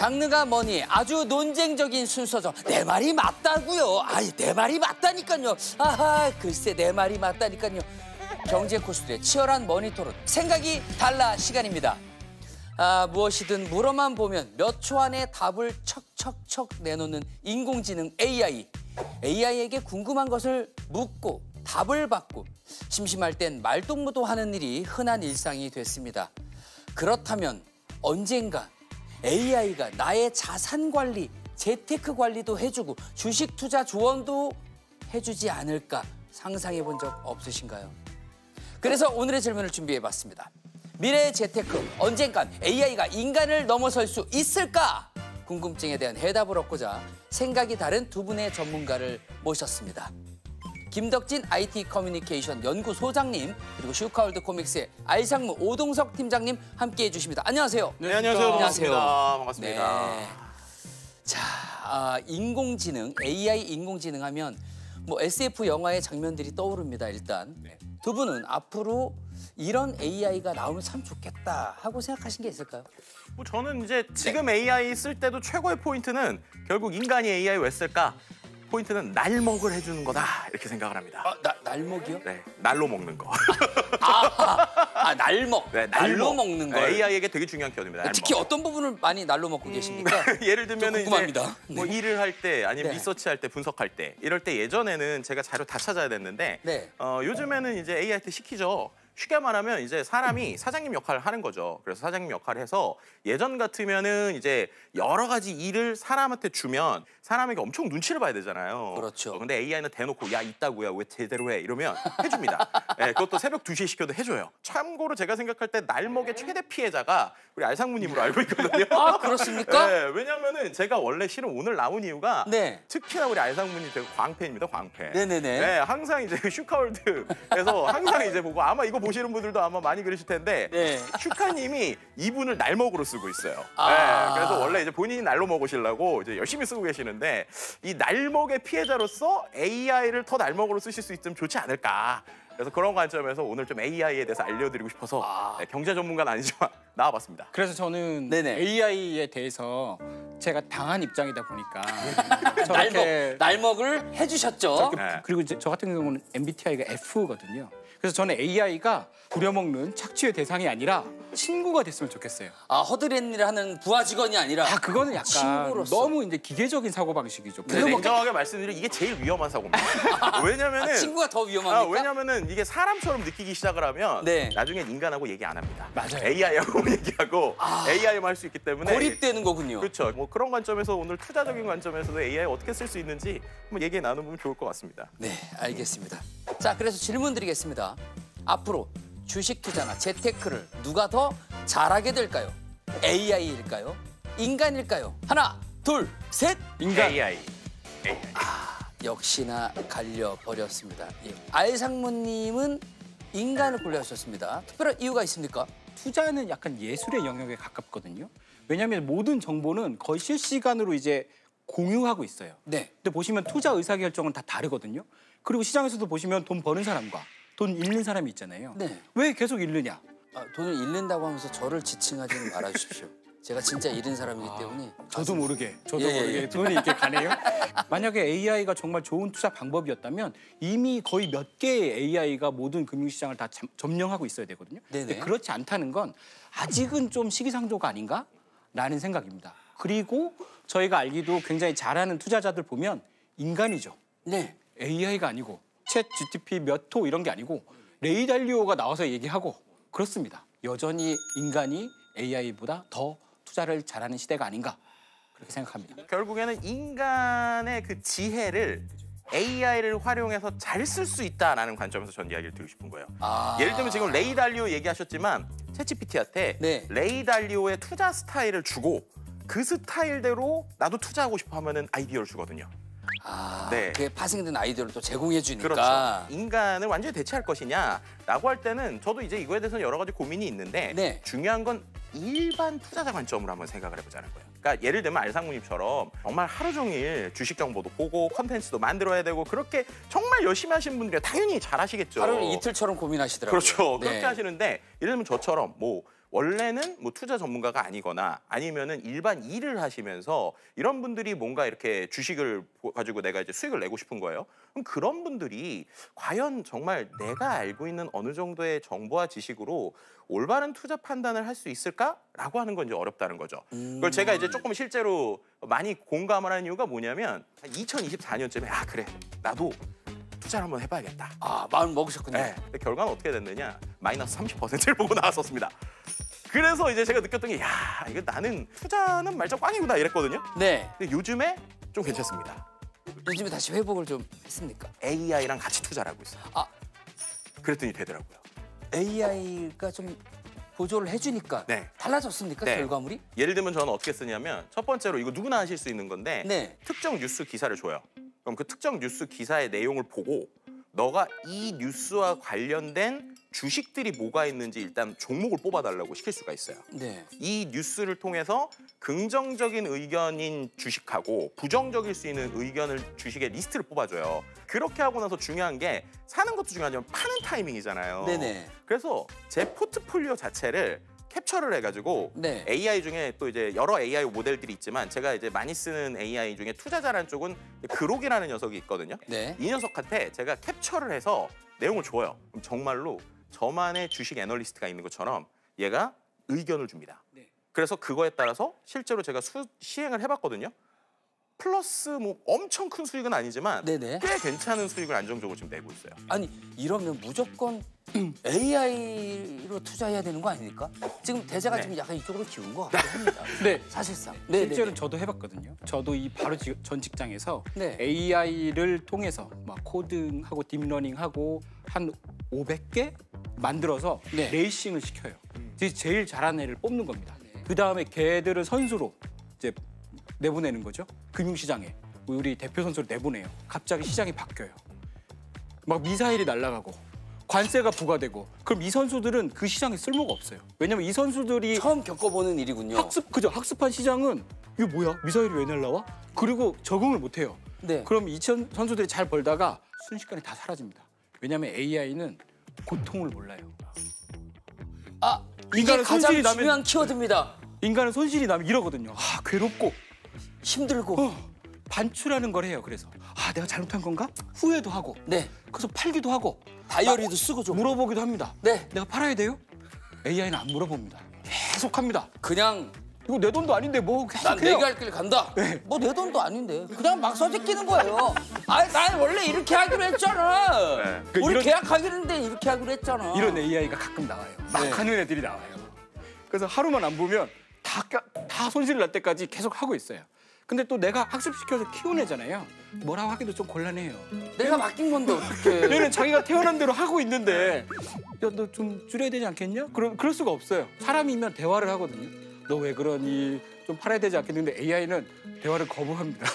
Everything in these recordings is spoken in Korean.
장르가 뭐니 아주 논쟁적인 순서죠. 내 말이 맞다고요. 아이, 내 말이 맞다니까요. 아하, 글쎄 내 말이 맞다니까요. 경제 코스들의 치열한 머니토론, 생각이 달라 시간입니다. 무엇이든 물어만 보면 몇 초 안에 답을 척척척 내놓는 인공지능 AI. AI에게 궁금한 것을 묻고 답을 받고 심심할 땐 말동무도하는 일이 흔한 일상이 됐습니다. 그렇다면 언젠가 AI가 나의 자산 관리, 재테크 관리도 해주고 주식 투자 조언도 해주지 않을까 상상해 본 적 없으신가요? 그래서 오늘의 질문을 준비해봤습니다. 미래의 재테크, 언젠간 AI가 인간을 넘어설 수 있을까? 궁금증에 대한 해답을 얻고자 생각이 다른 두 분의 전문가를 모셨습니다. 김덕진 IT 커뮤니케이션 연구소장님, 그리고 슈카월드 코믹스의 알상무 오동석 팀장님 함께해 주십니다. 안녕하세요. 네, 안녕하세요. 안녕하세요. 반갑습니다. 네. 자, 인공지능, AI 인공지능 하면 뭐 SF 영화의 장면들이 떠오릅니다, 일단. 네. 두 분은 앞으로 이런 AI가 나오면 참 좋겠다 하고 생각하신 게 있을까요? 뭐 저는 이제 지금 AI 쓸 때도 최고의 포인트는 결국 인간이 AI 왜 쓸까? 포인트는 날먹을 해주는 거다 이렇게 생각을 합니다. 날먹이요? 네, 날로 먹는 거. 날먹. 네, 날로 먹는 거. AI에게 되게 중요한 키워드입니다. 날먹. 특히 어떤 부분을 많이 날로 먹고 계십니까? 예를 들면 궁금합니다. 이제 뭐 일을 할 때 아니면 네. 리서치할 때 분석할 때 이럴 때 예전에는 제가 자료 다 찾아야 됐는데 네. 요즘에는 이제 AI한테 시키죠. 쉽게 말하면 이제 사람이 사장님 역할을 하는 거죠. 그래서 사장님 역할을 해서 예전 같으면은 이제 여러 가지 일을 사람한테 주면 사람에게 엄청 눈치를 봐야 되잖아요. 그렇죠. 근데 AI는 대놓고 야 있다고야 왜 제대로 해 이러면 해줍니다. 네, 그것도 새벽 2시에 시켜도 해줘요. 참고로 제가 생각할 때 날먹의 최대 피해자가 우리 알상무님으로 알고 있거든요. 아, 그렇습니까? 네, 왜냐면은 제가 원래 실은 오늘 나온 이유가 네. 특히나 우리 알상무님 제가 광팬입니다, 광팬. 네네네. 네, 항상 이제 슈카월드에서 항상 이제 보고 아마 이거 보시는 분들도 아마 많이 그러실 텐데 네. 슈카님이 이분을 날먹으로 쓰고 있어요. 아. 네, 그래서 원래 이제 본인이 날로 먹으시려고 이제 열심히 쓰고 계시는데 이 날먹의 피해자로서 AI를 더 날먹으로 쓰실 수 있으면 좋지 않을까. 그래서 그런 관점에서 오늘 좀 AI에 대해서 알려드리고 싶어서 네, 경제 전문가는 아니지만 나와봤습니다. 그래서 저는 네네. AI에 대해서 제가 당한 입장이다 보니까 날먹을 해주셨죠. 네. 그리고 이제 저 같은 경우는 MBTI가 F거든요. 그래서 저는 AI가 부려먹는 착취의 대상이 아니라 친구가 됐으면 좋겠어요. 허드렛 하는 부하 직원이 아니라 그거는 약간 친구로서. 너무 이제 기계적인 사고 방식이죠. 네, 냉정하게 말씀드리면 이게 제일 위험한 사고입니다. 왜냐면은 친구가 더 위험합니까? 왜냐면은 이게 사람처럼 느끼기 시작을 하면 네. 나중엔 인간하고 얘기 안 합니다. 맞아요. AI하고 얘기하고 AI만 할 수 있기 때문에 고립되는 거군요. 그렇죠. 뭐 그런 관점에서 오늘 투자적인 관점에서도 AI 어떻게 쓸 수 있는지 한번 얘기 나눠보면 좋을 것 같습니다. 네, 알겠습니다. 자, 그래서 질문 드리겠습니다. 앞으로 주식 투자나 재테크를 누가 더 잘하게 될까요? AI일까요? 인간일까요? 하나, 둘, 셋! 인간. AI. 역시나 갈려버렸습니다. 예. 알상무님은 인간을 골라주셨습니다. 특별한 이유가 있습니까? 투자는 약간 예술의 영역에 가깝거든요. 왜냐하면 모든 정보는 거의 실시간으로 이제 공유하고 있어요. 네. 근데 보시면 투자 의사결정은 다 다르거든요. 그리고 시장에서도 보시면 돈 버는 사람과 돈 잃는 사람이 있잖아요. 네. 왜 계속 잃느냐? 돈을 잃는다고 하면서 저를 지칭하지는 말아주십시오. 제가 진짜 잃은 사람이기 때문에. 저도 모르게 예. 돈이 이렇게 가네요. 만약에 AI가 정말 좋은 투자 방법이었다면 이미 거의 몇 개의 AI가 모든 금융시장을 다 점령하고 있어야 되거든요. 네네. 근데 그렇지 않다는 건 아직은 좀 시기상조가 아닌가라는 생각입니다. 그리고 저희가 알기도 굉장히 잘하는 투자자들 보면 인간이죠. 네. AI가 아니고 챗 GTP 몇 호 이런 게 아니고 레이 달리오가 나와서 얘기하고 그렇습니다. 여전히 인간이 AI보다 더 투자를 잘하는 시대가 아닌가 그렇게 생각합니다. 결국에는 인간의 그 지혜를 AI를 활용해서 잘 쓸 수 있다라는 관점에서 전 이야기를 드리고 싶은 거예요. 예를 들면 지금 레이 달리오 얘기하셨지만 챗GPT한테 네. 레이 달리오의 투자 스타일을 주고 그 스타일대로 나도 투자하고 싶어 하면은 아이디어를 주거든요. 네. 그게 파생된 아이디어를 또 제공해 주니까. 그렇죠. 인간을 완전히 대체할 것이냐라고 할 때는 저도 이제 이거에 대해서는 여러 가지 고민이 있는데 네. 중요한 건 일반 투자자 관점으로 한번 생각을 해보자는 거예요. 그러니까 예를 들면 알상무님처럼 정말 하루 종일 주식 정보도 보고 컨텐츠도 만들어야 되고 그렇게 정말 열심히 하시는 분들이 당연히 잘 하시겠죠. 하루 이틀처럼 고민하시더라고요. 그렇죠. 그렇게 네. 하시는데 예를 들면 저처럼 뭐 원래는 뭐 투자 전문가가 아니거나 아니면은 일반 일을 하시면서 이런 분들이 뭔가 이렇게 주식을 가지고 내가 이제 수익을 내고 싶은 거예요. 그럼 그런 분들이 과연 정말 내가 알고 있는 어느 정도의 정보와 지식으로 올바른 투자 판단을 할 수 있을까라고 하는 건 이제 어렵다는 거죠. 그걸 제가 이제 조금 실제로 많이 공감을 하는 이유가 뭐냐면 2024년쯤에 아 그래 나도 투자를 한번 해봐야겠다. 아, 마음 먹으셨군요. 네. 근데 결과는 어떻게 됐느냐? 마이너스 30%를 보고 나왔었습니다. 그래서 이제 제가 느꼈던 게 야, 이거 나는 투자는 말짱 꽝이구나 이랬거든요. 네. 근데 요즘에 좀 괜찮습니다. 요즘에 다시 회복을 좀 했습니까? AI랑 같이 투자를 하고 있어요. 아, 그랬더니 되더라고요. AI가 좀 보조를 해주니까 네. 달라졌습니까? 네. 결과물이? 예를 들면 저는 어떻게 쓰냐면 첫 번째로 이거 누구나 하실 수 있는 건데 네. 특정 뉴스 기사를 줘요. 그럼 그 특정 뉴스 기사의 내용을 보고 너가 이 뉴스와 관련된 주식들이 뭐가 있는지 일단 종목을 뽑아달라고 시킬 수가 있어요. 네. 이 뉴스를 통해서 긍정적인 의견인 주식하고 부정적일 수 있는 의견을 주식의 리스트를 뽑아줘요. 그렇게 하고 나서 중요한 게 사는 것도 중요하지만 파는 타이밍이잖아요. 네네. 그래서 제 포트폴리오 자체를 캡처를 해가지고 네. AI 중에 또 이제 여러 AI 모델들이 있지만 제가 이제 많이 쓰는 AI 중에 투자자라는 쪽은 그록이라는 녀석이 있거든요. 네. 이 녀석한테 제가 캡처를 해서 내용을 줘요. 그럼 정말로 저만의 주식 애널리스트가 있는 것처럼 얘가 의견을 줍니다. 네. 그래서 그거에 따라서 실제로 제가 시행을 해봤거든요. 플러스 뭐 엄청 큰 수익은 아니지만 네네. 꽤 괜찮은 수익을 안정적으로 지금 내고 있어요. 아니 이러면 무조건 AI로 투자해야 되는 거 아닙니까? 지금 대자가 네. 지금 약간 이쪽으로 기운 것 같긴 합니다. 네. 사실상. 실제로는 저도 해봤거든요. 저도 이 바로 전 직장에서 네. AI를 통해서 막 코딩하고 딥러닝하고 한 500개 만들어서 네. 레이싱을 시켜요. 제일 잘하는 애를 뽑는 겁니다. 그 다음에 걔들을 선수로 이제 내보내는 거죠. 금융시장에 우리 대표 선수를 내보내요. 갑자기 시장이 바뀌어요. 막 미사일이 날아가고 관세가 부과되고 그럼 이 선수들은 그 시장에 쓸모가 없어요. 왜냐면 이 선수들이 처음 겪어보는 일이군요. 학습한 시장은 이게 뭐야? 미사일이 왜 날라와? 그리고 적응을 못 해요. 네. 그럼 이 선수들이 잘 벌다가 순식간에 다 사라집니다. 왜냐면 AI는 고통을 몰라요. 아, 이게 인간은 가장 손실이 나면- 중요한 키워드입니다. 인간은 손실이 나면 이러거든요. 아, 괴롭고 힘들고. 반출하는 걸 해요. 그래서 아, 내가 잘못한 건가? 후회도 하고. 네. 그래서 팔기도 하고. 다이어리도 쓰고 좀. 물어보기도 합니다. 네. 내가 팔아야 돼요? AI는 안 물어봅니다. 계속합니다. 그냥 이거 내 돈도 아닌데 뭐 난 계속해요. 내가 할 길 간다. 네. 뭐 내 돈도 아닌데 그냥 막 서제끼는 거예요. 아니 난 원래 이렇게 하기로 했잖아. 네. 우리 이런- 계약하기로 했는데 이렇게 하기로 했잖아. 이런 AI가 가끔 나와요. 막 네. 하는 애들이 나와요. 그래서 하루만 안 보면 다 손실 날 때까지 계속 하고 있어요. 근데 또 내가 학습시켜서 키운 애잖아요. 뭐라고 하기도 좀 곤란해요. 내가 맡긴 건데 어떡해. 얘는 자기가 태어난 대로 하고 있는데 야, 너 좀 줄여야 되지 않겠냐? 그럴 수가 없어요. 사람이면 대화를 하거든요. 너 왜 그러니? 좀 팔아야 되지 않겠는데 AI는 대화를 거부합니다.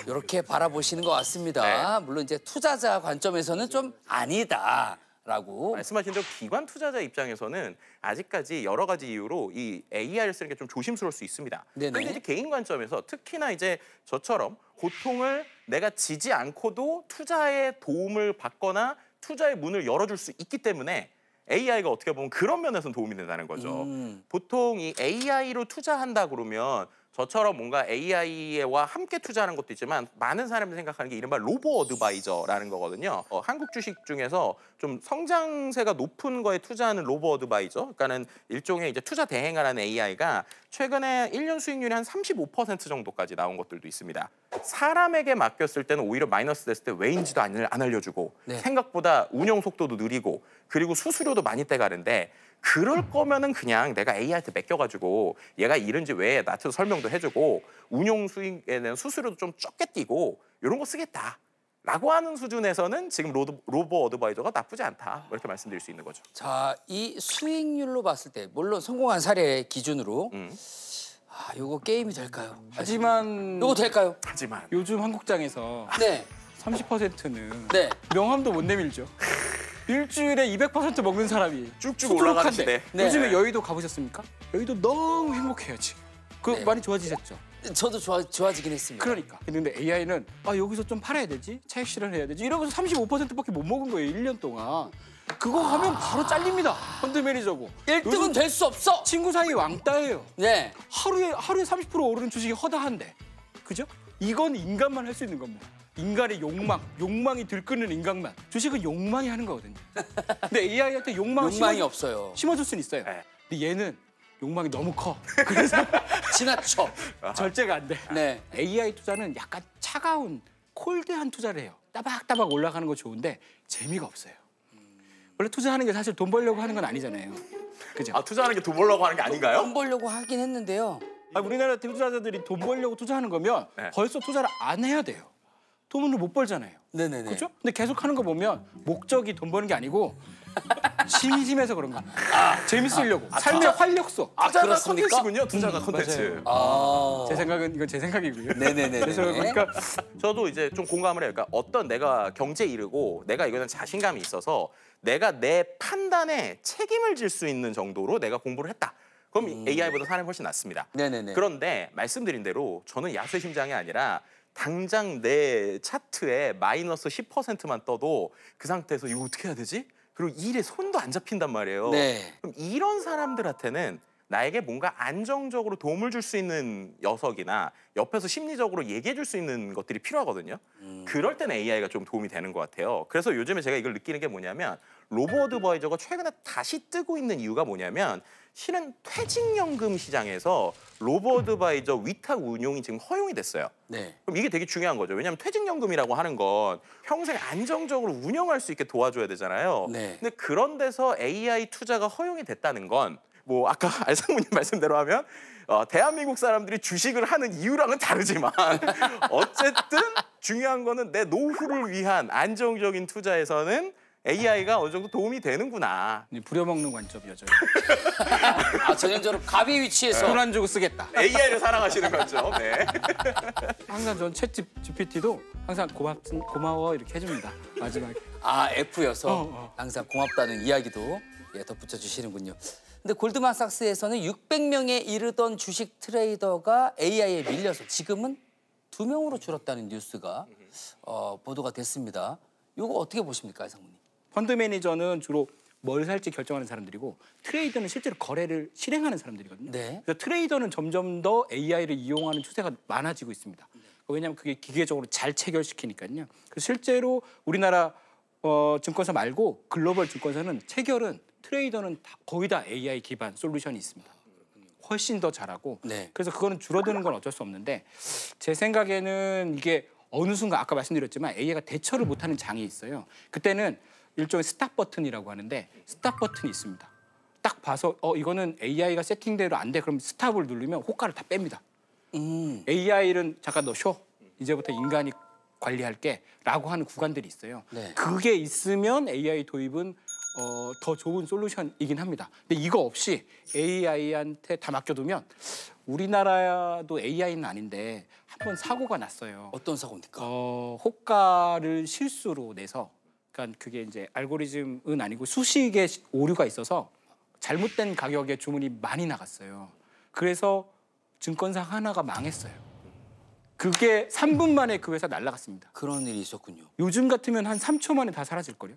이렇게 바라보시는 것 같습니다. 물론 이제 투자자 관점에서는 좀 아니다라고. 말씀하신 대로 기관 투자자 입장에서는 아직까지 여러 가지 이유로 이 AI를 쓰는 게 좀 조심스러울 수 있습니다. 네네. 그런데 이제 개인 관점에서 특히나 이제 저처럼 고통을 내가 지지 않고도 투자에 도움을 받거나 투자의 문을 열어줄 수 있기 때문에 AI가 어떻게 보면 그런 면에서는 도움이 된다는 거죠. 보통 이 AI로 투자한다 그러면 저처럼 뭔가 AI와 함께 투자하는 것도 있지만 많은 사람들이 생각하는 게 이른바 로보 어드바이저라는 거거든요. 한국 주식 중에서 좀 성장세가 높은 거에 투자하는 로보 어드바이저, 그러니까는 일종의 이제 투자 대행을 하는 AI가 최근에 1년 수익률이 한 35% 정도까지 나온 것들도 있습니다. 사람에게 맡겼을 때는 오히려 마이너스 됐을 때 왜인지도 안 알려주고 네. 생각보다 운영 속도도 느리고 그리고 수수료도 많이 떼가는데 그럴 거면은 그냥 내가 AI한테 맡겨가지고 얘가 이런지 왜 나한테 설명도 해주고 운용 수익에 대한 수수료도 좀 적게 띄고 이런 거 쓰겠다라고 하는 수준에서는 지금 로보 어드바이저가 나쁘지 않다 이렇게 말씀드릴 수 있는 거죠. 자, 이 수익률로 봤을 때 물론 성공한 사례 기준으로 아, 요거 게임이 될까요? 하지만 요거 될까요? 하지만 요즘 한국장에서 네. 30%는 네. 명함도 못 내밀죠. 일주일에 200% 먹는 사람이 쭉쭉 올라가는 수두룩한데. 시대. 네. 요즘에 여의도 가보셨습니까? 여의도 너무 행복해요 지금. 네. 많이 좋아지셨죠? 저도 좋아지긴 했습니다. 그러니까. 근데 AI는 여기서 좀 팔아야 되지, 차익 실현해야 되지 이러면서 35%밖에 못 먹은 거예요 1년 동안. 그거 하면 바로 잘립니다. 펀드 매니저고. 1등은 될 수 없어. 친구 사이 왕따예요. 네. 하루에 30% 오르는 주식이 허다한데. 그죠? 이건 인간만 할 수 있는 겁니다. 인간의 욕망이 들끓는 인간만. 주식은 욕망이 하는 거거든요. 근데 AI한테 욕망이 없어요. 심어줄 수는 있어요. 네. 근데 얘는 욕망이 너무 커. 그래서 지나쳐. 절제가 안 돼. 네. AI 투자는 약간 차가운 콜드한 투자를 해요. 따박따박 올라가는 거 좋은데 재미가 없어요. 원래 투자하는 게 사실 돈 벌려고 하는 건 아니잖아요. 그죠? 아, 투자하는 게 돈 벌려고 하는 게 아닌가요? 돈 벌려고 하긴 했는데요. 우리나라 투자자들이 돈 벌려고 투자하는 거면 네. 벌써 투자를 안 해야 돼요. 돈을 못 벌잖아요. 네네네. 그렇죠? 근데 계속 하는 거 보면 목적이 돈 버는 게 아니고 심심해서 그런 거야. 재밌으려고. 삶의 활력소. 투자가 그렇습니까? 콘텐츠군요. 투자가 콘텐츠. 제 생각은 이건 제 생각이고요. 네네네. 그래서 그러니까 저도 이제 좀 공감을 해요. 그러니까 어떤 내가 경제에 이르고 내가 이거는 자신감이 있어서 내가 내 판단에 책임을 질 수 있는 정도로 내가 공부를 했다. 그럼 AI보다 사람이 훨씬 낫습니다. 네네네. 그런데 말씀드린 대로 저는 야수의 심장이 아니라 당장 내 차트에 마이너스 10%만 떠도 그 상태에서 이거 어떻게 해야 되지? 그리고 일에 손도 안 잡힌단 말이에요. 네. 그럼 이런 사람들한테는 나에게 뭔가 안정적으로 도움을 줄 수 있는 녀석이나 옆에서 심리적으로 얘기해 줄 수 있는 것들이 필요하거든요. 그럴 때는 AI가 좀 도움이 되는 것 같아요. 그래서 요즘에 제가 이걸 느끼는 게 뭐냐면 로보어드바이저가 최근에 다시 뜨고 있는 이유가 뭐냐면 실은 퇴직연금 시장에서 로보어드바이저 위탁 운용이 지금 허용이 됐어요. 네. 그럼 이게 되게 중요한 거죠. 왜냐하면 퇴직연금이라고 하는 건 평생 안정적으로 운영할 수 있게 도와줘야 되잖아요. 네. 근데 그런 데서 AI 투자가 허용이 됐다는 건 뭐 아까 알상무님 말씀대로 하면 대한민국 사람들이 주식을 하는 이유랑은 다르지만 어쨌든 중요한 거는 내 노후를 위한 안정적인 투자에서는 AI가 어느 정도 도움이 되는구나. 부려먹는 관점이죠. 전형적으로 갑의 위치에서 돈 안 주고 쓰겠다. AI를 사랑하시는 거죠. 네. 항상 전 챗 GPT도 항상 고마워 이렇게 해줍니다. 마지막에. F여서 항상 고맙다는 이야기도 덧붙여 주시는군요. 근데 골드만삭스에서는 600명에 이르던 주식 트레이더가 AI에 밀려서 지금은 2명으로 줄었다는 뉴스가 보도가 됐습니다. 이거 어떻게 보십니까, 이상무님? 펀드 매니저는 주로 뭘 살지 결정하는 사람들이고 트레이더는 실제로 거래를 실행하는 사람들이거든요. 네. 그래서 트레이더는 점점 더 AI를 이용하는 추세가 많아지고 있습니다. 왜냐하면 그게 기계적으로 잘 체결시키니까요. 그래서 실제로 우리나라 증권사 말고 글로벌 증권사는 체결은 트레이더는 거의 다 AI 기반 솔루션이 있습니다. 훨씬 더 잘하고 네. 그래서 그거는 줄어드는 건 어쩔 수 없는데 제 생각에는 이게 어느 순간 아까 말씀드렸지만 AI가 대처를 못하는 장이 있어요. 그때는 일종의 스탑 버튼이라고 하는데 스탑 버튼이 있습니다. 딱 봐서 이거는 AI가 세팅대로 안 돼. 그럼 스탑을 누르면 호가를 다 뺍니다. AI는 잠깐 너 쉬어. 이제부터 인간이 관리할게 라고 하는 구간들이 있어요. 네. 그게 있으면 AI 도입은 더 좋은 솔루션이긴 합니다. 근데 이거 없이 AI한테 다 맡겨두면 우리나라도 AI는 아닌데 한 번 사고가 났어요. 어떤 사고입니까? 호가를 실수로 내서 그러니까 그게 이제 알고리즘은 아니고 수식에 오류가 있어서 잘못된 가격에 주문이 많이 나갔어요. 그래서 증권사 하나가 망했어요. 그게 3분 만에 그 회사 날아갔습니다. 그런 일이 있었군요. 요즘 같으면 한 3초 만에 다 사라질걸요.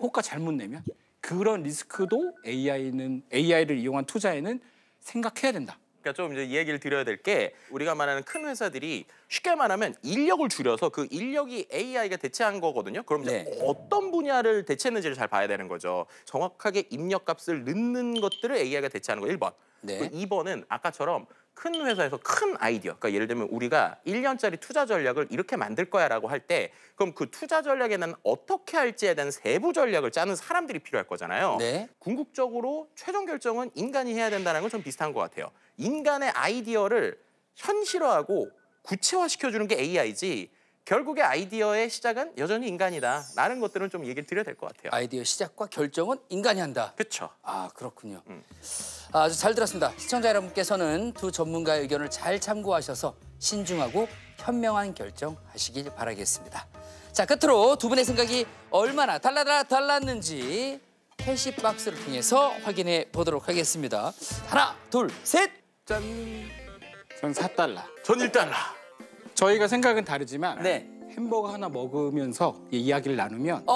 호가 잘못 내면 그런 리스크도 AI를 이용한 투자에는 생각해야 된다. 그러니까 좀 이제 이 얘기를 드려야 될 게 우리가 말하는 큰 회사들이 쉽게 말하면 인력을 줄여서 그 인력이 AI가 대체한 거거든요. 그럼 이제 네. 어떤 분야를 대체했는지를 잘 봐야 되는 거죠. 정확하게 입력값을 넣는 것들을 AI가 대체하는 거 1번. 네. 2번은 아까처럼 큰 회사에서 큰 아이디어. 그러니까 예를 들면 우리가 1년짜리 투자 전략을 이렇게 만들 거야라고 할 때 그럼 그 투자 전략에는 어떻게 할지에 대한 세부 전략을 짜는 사람들이 필요할 거잖아요. 네. 궁극적으로 최종 결정은 인간이 해야 된다는 건 좀 비슷한 것 같아요. 인간의 아이디어를 현실화하고 구체화시켜주는 게 AI지 결국에 아이디어의 시작은 여전히 인간이다라는 것들은 좀 얘기를 드려야 될 것 같아요. 아이디어 시작과 결정은 인간이 한다. 그렇죠. 그렇군요. 아주 잘 들었습니다. 시청자 여러분께서는 두 전문가의 의견을 잘 참고하셔서 신중하고 현명한 결정하시길 바라겠습니다. 자, 끝으로 두 분의 생각이 얼마나 달랐는지 캐시박스를 통해서 확인해 보도록 하겠습니다. 하나, 둘, 셋! 짠! 전 4달러. 전 1달러. 저희가 생각은 다르지만 네. 햄버거 하나 먹으면서 이 이야기를 나누면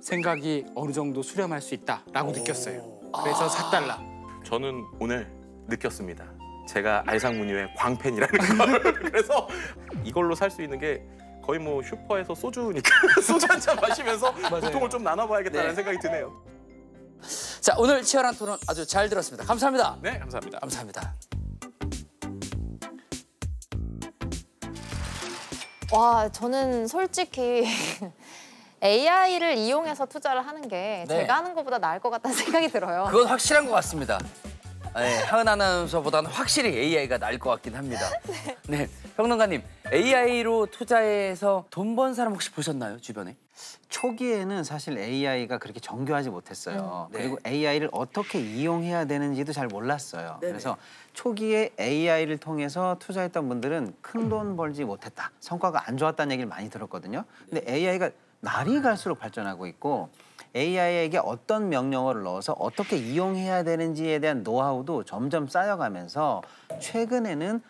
생각이 어느 정도 수렴할 수 있다라고 느꼈어요. 그래서 사달라. 저는 오늘 느꼈습니다. 제가 알상무늬의 광팬이라는 걸. 그래서 이걸로 살 수 있는 게 거의 뭐 슈퍼에서 소주니까 소주 한 잔 마시면서 고통을 좀 나눠봐야겠다는 네. 생각이 드네요. 자, 오늘 치열한 토론 아주 잘 들었습니다. 감사합니다. 네, 감사합니다. 감사합니다. 와, 저는 솔직히 AI를 이용해서 투자를 하는 게 네. 제가 하는 것보다 나을 것 같다는 생각이 들어요. 그건 확실한 것 같습니다. 네, 하은 아나운서보다는 확실히 AI가 나을 것 같긴 합니다. 네, 평론가님, AI로 투자해서 돈 번 사람 혹시 보셨나요, 주변에? 초기에는 사실 AI가 그렇게 정교하지 못했어요. 네. 그리고 AI를 어떻게 이용해야 되는지도 잘 몰랐어요. 네네. 그래서 초기에 AI를 통해서 투자했던 분들은 큰 돈 벌지 못했다. 성과가 안 좋았다는 얘기를 많이 들었거든요. 근데 AI가 날이 갈수록 발전하고 있고 AI에게 어떤 명령어를 넣어서 어떻게 이용해야 되는지에 대한 노하우도 점점 쌓여가면서 최근에는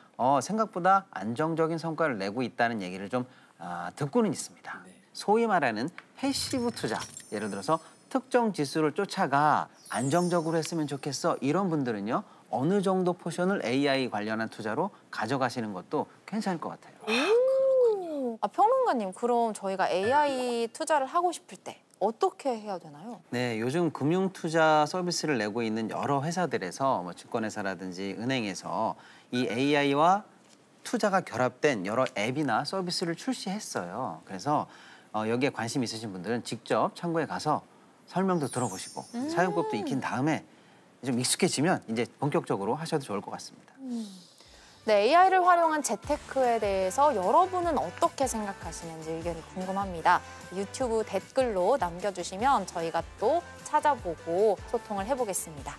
생각보다 안정적인 성과를 내고 있다는 얘기를 좀 듣고는 있습니다. 소위 말하는 패시브 투자, 예를 들어서 특정 지수를 쫓아가 안정적으로 했으면 좋겠어 이런 분들은요 어느 정도 포션을 AI 관련한 투자로 가져가시는 것도 괜찮을 것 같아요. 평론가님, 그럼 저희가 AI 투자를 하고 싶을 때 어떻게 해야 되나요? 네, 요즘 금융 투자 서비스를 내고 있는 여러 회사들에서 뭐 증권회사라든지 은행에서 이 AI와 투자가 결합된 여러 앱이나 서비스를 출시했어요. 그래서 여기에 관심 있으신 분들은 직접 창구에 가서 설명도 들어보시고 사용법도 익힌 다음에 좀 익숙해지면 이제 본격적으로 하셔도 좋을 것 같습니다. 네, AI를 활용한 재테크에 대해서 여러분은 어떻게 생각하시는지 의견이 궁금합니다. 유튜브 댓글로 남겨주시면 저희가 또 찾아보고 소통을 해보겠습니다.